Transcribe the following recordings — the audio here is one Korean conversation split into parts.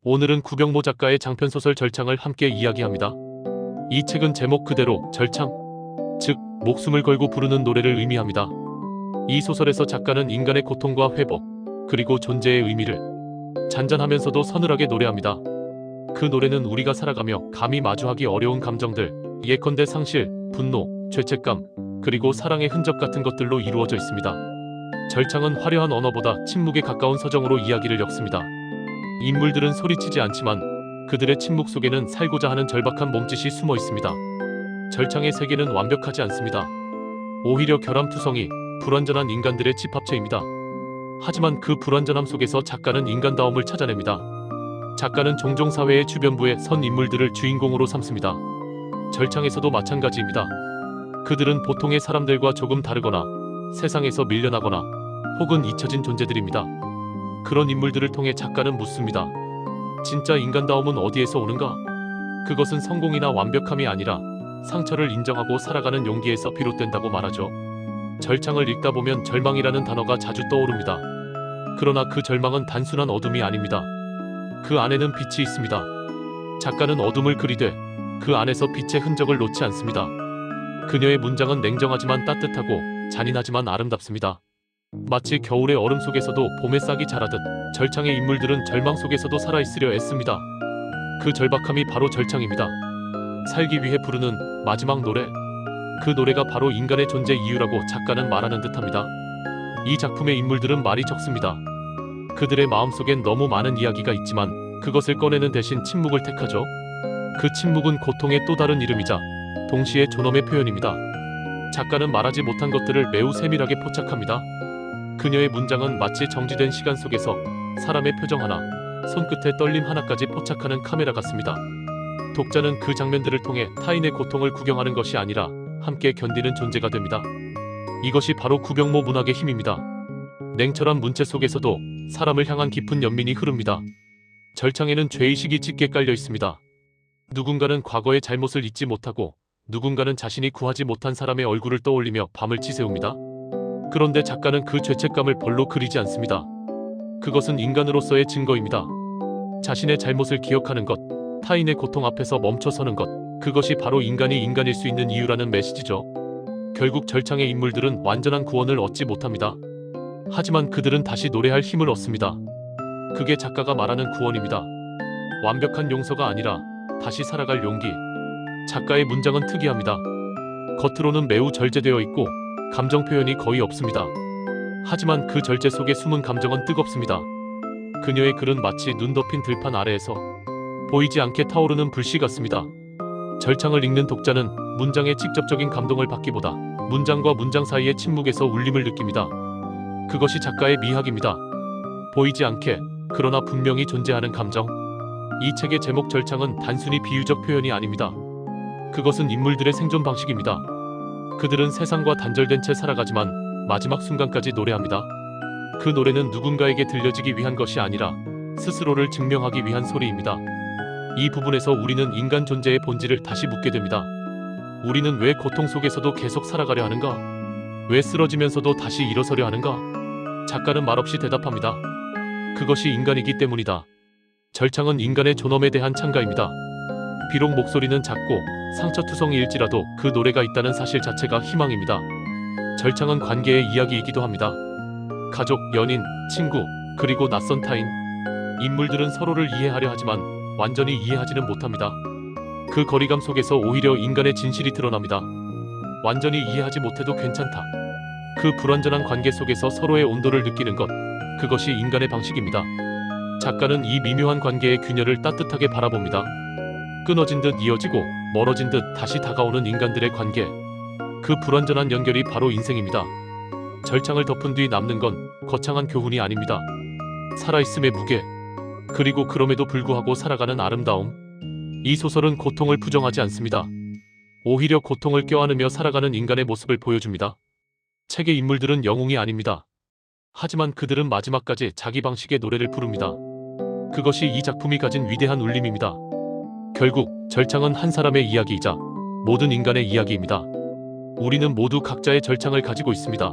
오늘은 구병모 작가의 장편소설 절창을 함께 이야기합니다. 이 책은 제목 그대로 절창, 즉 목숨을 걸고 부르는 노래를 의미합니다. 이 소설에서 작가는 인간의 고통과 회복, 그리고 존재의 의미를 잔잔하면서도 서늘하게 노래합니다. 그 노래는 우리가 살아가며 감히 마주하기 어려운 감정들, 예컨대 상실, 분노, 죄책감, 그리고 사랑의 흔적 같은 것들로 이루어져 있습니다. 절창은 화려한 언어보다 침묵에 가까운 서정으로 이야기를 엮습니다. 인물들은 소리치지 않지만 그들의 침묵 속에는 살고자 하는 절박한 몸짓이 숨어 있습니다. 절창의 세계는 완벽하지 않습니다. 오히려 결함투성이, 불완전한 인간들의 집합체입니다. 하지만 그 불완전함 속에서 작가는 인간다움을 찾아냅니다. 작가는 종종 사회의 주변부의 선 인물들을 주인공으로 삼습니다. 절창에서도 마찬가지입니다. 그들은 보통의 사람들과 조금 다르거나 세상에서 밀려나거나 혹은 잊혀진 존재들입니다. 그런 인물들을 통해 작가는 묻습니다. 진짜 인간다움은 어디에서 오는가? 그것은 성공이나 완벽함이 아니라 상처를 인정하고 살아가는 용기에서 비롯된다고 말하죠. 절창을 읽다 보면 절망이라는 단어가 자주 떠오릅니다. 그러나 그 절망은 단순한 어둠이 아닙니다. 그 안에는 빛이 있습니다. 작가는 어둠을 그리되 그 안에서 빛의 흔적을 놓지 않습니다. 그녀의 문장은 냉정하지만 따뜻하고 잔인하지만 아름답습니다. 마치 겨울의 얼음 속에서도 봄의 싹이 자라듯 절창의 인물들은 절망 속에서도 살아있으려 애씁니다. 그 절박함이 바로 절창입니다. 살기 위해 부르는 마지막 노래, 그 노래가 바로 인간의 존재 이유라고 작가는 말하는 듯합니다. 이 작품의 인물들은 말이 적습니다. 그들의 마음속엔 너무 많은 이야기가 있지만 그것을 꺼내는 대신 침묵을 택하죠. 그 침묵은 고통의 또 다른 이름이자 동시에 존엄의 표현입니다. 작가는 말하지 못한 것들을 매우 세밀하게 포착합니다. 그녀의 문장은 마치 정지된 시간 속에서 사람의 표정 하나, 손끝의 떨림 하나까지 포착하는 카메라 같습니다. 독자는 그 장면들을 통해 타인의 고통을 구경하는 것이 아니라 함께 견디는 존재가 됩니다. 이것이 바로 구병모 문학의 힘입니다. 냉철한 문체 속에서도 사람을 향한 깊은 연민이 흐릅니다. 절창에는 죄의식이 짙게 깔려 있습니다. 누군가는 과거의 잘못을 잊지 못하고 누군가는 자신이 구하지 못한 사람의 얼굴을 떠올리며 밤을 지새웁니다. 그런데 작가는 그 죄책감을 별로 그리지 않습니다. 그것은 인간으로서의 증거입니다. 자신의 잘못을 기억하는 것, 타인의 고통 앞에서 멈춰서는 것, 그것이 바로 인간이 인간일 수 있는 이유라는 메시지죠. 결국 절창의 인물들은 완전한 구원을 얻지 못합니다. 하지만 그들은 다시 노래할 힘을 얻습니다. 그게 작가가 말하는 구원입니다. 완벽한 용서가 아니라 다시 살아갈 용기. 작가의 문장은 특이합니다. 겉으로는 매우 절제되어 있고 감정 표현이 거의 없습니다. 하지만 그 절제 속에 숨은 감정은 뜨겁습니다. 그녀의 글은 마치 눈 덮인 들판 아래에서 보이지 않게 타오르는 불씨 같습니다. 절창을 읽는 독자는 문장의 직접적인 감동을 받기보다 문장과 문장 사이의 침묵에서 울림을 느낍니다. 그것이 작가의 미학입니다. 보이지 않게, 그러나 분명히 존재하는 감정. 이 책의 제목 절창은 단순히 비유적 표현이 아닙니다. 그것은 인물들의 생존 방식입니다. 그들은 세상과 단절된 채 살아가지만 마지막 순간까지 노래합니다. 그 노래는 누군가에게 들려지기 위한 것이 아니라 스스로를 증명하기 위한 소리입니다. 이 부분에서 우리는 인간 존재의 본질을 다시 묻게 됩니다. 우리는 왜 고통 속에서도 계속 살아가려 하는가? 왜 쓰러지면서도 다시 일어서려 하는가? 작가는 말없이 대답합니다. 그것이 인간이기 때문이다. 절창은 인간의 존엄에 대한 찬가입니다. 비록 목소리는 작고 상처투성이일지라도 그 노래가 있다는 사실 자체가 희망입니다. 절창은 관계의 이야기이기도 합니다. 가족, 연인, 친구, 그리고 낯선 타인. 인물들은 서로를 이해하려 하지만 완전히 이해하지는 못합니다. 그 거리감 속에서 오히려 인간의 진실이 드러납니다. 완전히 이해하지 못해도 괜찮다. 그 불완전한 관계 속에서 서로의 온도를 느끼는 것, 그것이 인간의 방식입니다. 작가는 이 미묘한 관계의 균열을 따뜻하게 바라봅니다. 끊어진 듯 이어지고 멀어진 듯 다시 다가오는 인간들의 관계. 그 불완전한 연결이 바로 인생입니다. 절창을 덮은 뒤 남는 건 거창한 교훈이 아닙니다. 살아있음의 무게, 그리고 그럼에도 불구하고 살아가는 아름다움. 이 소설은 고통을 부정하지 않습니다. 오히려 고통을 껴안으며 살아가는 인간의 모습을 보여줍니다. 책의 인물들은 영웅이 아닙니다. 하지만 그들은 마지막까지 자기 방식의 노래를 부릅니다. 그것이 이 작품이 가진 위대한 울림입니다. 결국 절창은 한 사람의 이야기이자 모든 인간의 이야기입니다. 우리는 모두 각자의 절창을 가지고 있습니다.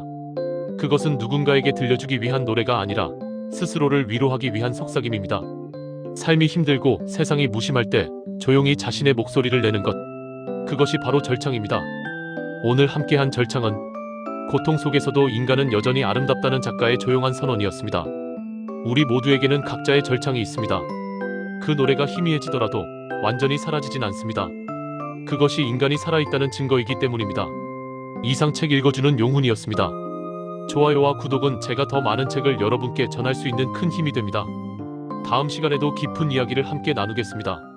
그것은 누군가에게 들려주기 위한 노래가 아니라 스스로를 위로하기 위한 속삭임입니다. 삶이 힘들고 세상이 무심할 때 조용히 자신의 목소리를 내는 것. 그것이 바로 절창입니다. 오늘 함께한 절창은 고통 속에서도 인간은 여전히 아름답다는 작가의 조용한 선언이었습니다. 우리 모두에게는 각자의 절창이 있습니다. 그 노래가 희미해지더라도 완전히 사라지진 않습니다. 그것이 인간이 살아있다는 증거이기 때문입니다. 이상 책 읽어주는 용훈이었습니다. 좋아요와 구독은 제가 더 많은 책을 여러분께 전할 수 있는 큰 힘이 됩니다. 다음 시간에도 깊은 이야기를 함께 나누겠습니다.